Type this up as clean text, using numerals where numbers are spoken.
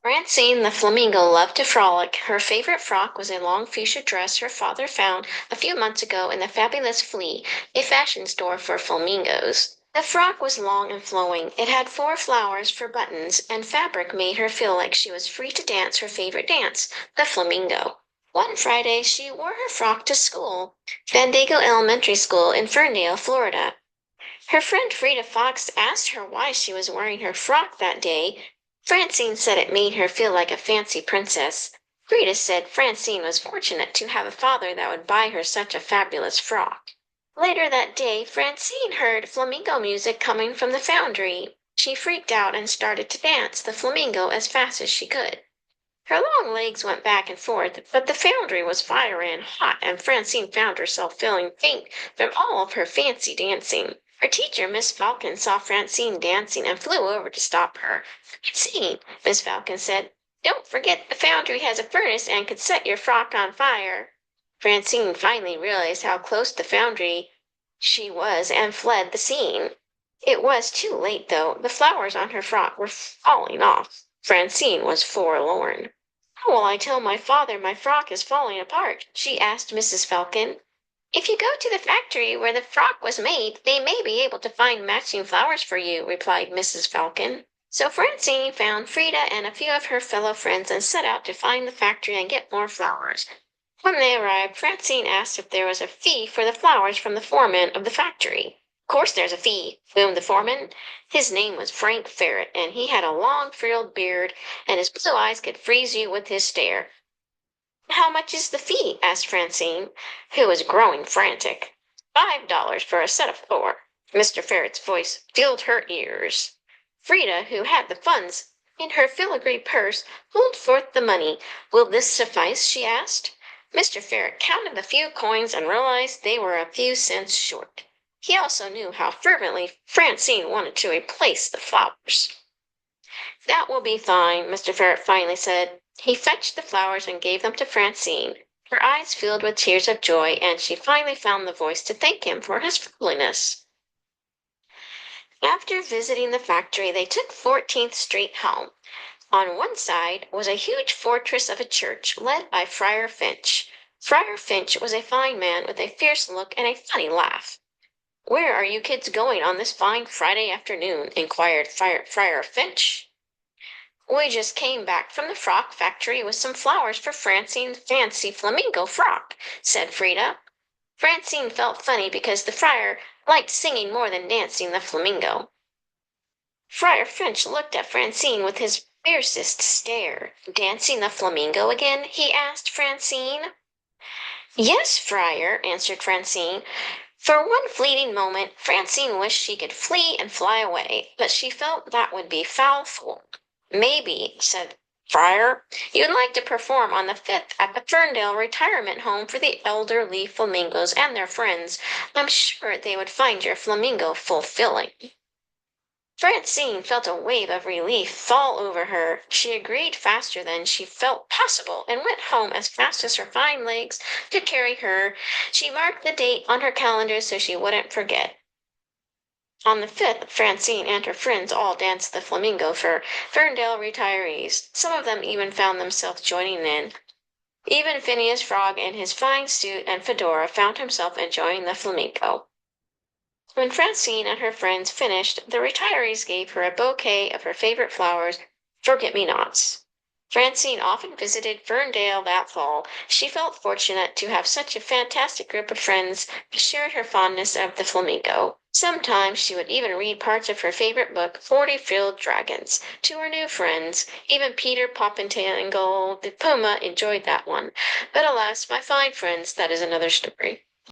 Francine the Flamingo loved to frolic. Her favorite frock was a long fuchsia dress her father found a few months ago in the Fabulous Flea, a fashion store for flamingos. The frock was long and flowing. It had 4 flowers for buttons, and fabric made her feel like she was free to dance her favorite dance, the flamingo. One Friday she wore her frock to school, Fandango Elementary School in Ferndale, Florida. Her friend Frida Fox asked her why she was wearing her frock that day. Francine said it made her feel like a fancy princess. Frida said Francine was fortunate to have a father that would buy her such a fabulous frock. Later that day, Francine heard flamingo music coming from the foundry. She freaked out and started to dance the flamingo as fast as she could. Her long legs went back and forth, but the foundry was fiery hot, and Francine found herself feeling faint from all of her fancy dancing. Her teacher, Miss Falcon, saw Francine dancing and flew over to stop her. "Francine," Miss Falcon said, "don't forget the foundry has a furnace and could set your frock on fire." Francine finally realized how close the foundry she was and fled the scene. It was too late, though. The flowers on her frock were falling off. Francine was forlorn. "How will I tell my father my frock is falling apart?" she asked Mrs. Falcon. "If you go to the factory where the frock was made, they may be able to find matching flowers for you," replied Mrs. Falcon. So Francine found Frida and a few of her fellow friends and set out to find the factory and get more flowers. When they arrived, Francine asked if there was a fee for the flowers from the foreman of the factory. "Of course there's a fee," boomed the foreman. His name was Frank Ferret, and he had a long frilled beard, and his blue eyes could freeze you with his stare. "How much is the fee?" asked Francine, who was growing frantic. $5 for a set of 4. Mr. Ferret's voice filled her ears. Frida, who had the funds in her filigree purse, pulled forth the money. "Will this suffice?" she asked. Mr. Ferret counted the few coins and realized they were a few cents short. He also knew how fervently Francine wanted to replace the flowers. "That will be fine," Mr. Ferret finally said. He fetched the flowers and gave them to Francine. Her eyes filled with tears of joy, and she finally found the voice to thank him for his friendliness. After visiting the factory, they took 14th Street home. On one side was a huge fortress of a church led by Friar Finch. Friar Finch was a fine man with a fierce look and a funny laugh. "Where are you kids going on this fine Friday afternoon?" inquired Friar Finch. "We just came back from the frock factory with some flowers for Francine's fancy flamingo frock," said Frida. Francine felt funny because the friar liked singing more than dancing the flamingo. Friar Finch looked at Francine with his fiercest stare. "Dancing the flamingo again?" he asked Francine. "Yes, Friar," answered Francine. For one fleeting moment, Francine wished she could flee and fly away, but she felt that would be foul form. "Maybe," said Friar, "you'd like to perform on the 5th at the Ferndale Retirement Home for the elderly flamingos and their friends. I'm sure they would find your flamingo fulfilling." Francine felt a wave of relief fall over her. She agreed faster than she felt possible and went home as fast as her fine legs could carry her. She marked the date on her calendar so she wouldn't forget. On the 5th, Francine and her friends all danced the flamingo for Ferndale retirees. Some of them even found themselves joining in. Even Phineas Frog in his fine suit and fedora found himself enjoying the flamingo. When Francine and her friends finished, the retirees gave her a bouquet of her favorite flowers, forget-me-nots. Francine often visited Ferndale that fall. She felt fortunate to have such a fantastic group of friends who shared her fondness of the flamingo. Sometimes she would even read parts of her favorite book, 40 Frilled Dragons, to her new friends. Even Peter Popentangle the puma enjoyed that one. But alas, my fine friends, that is another story.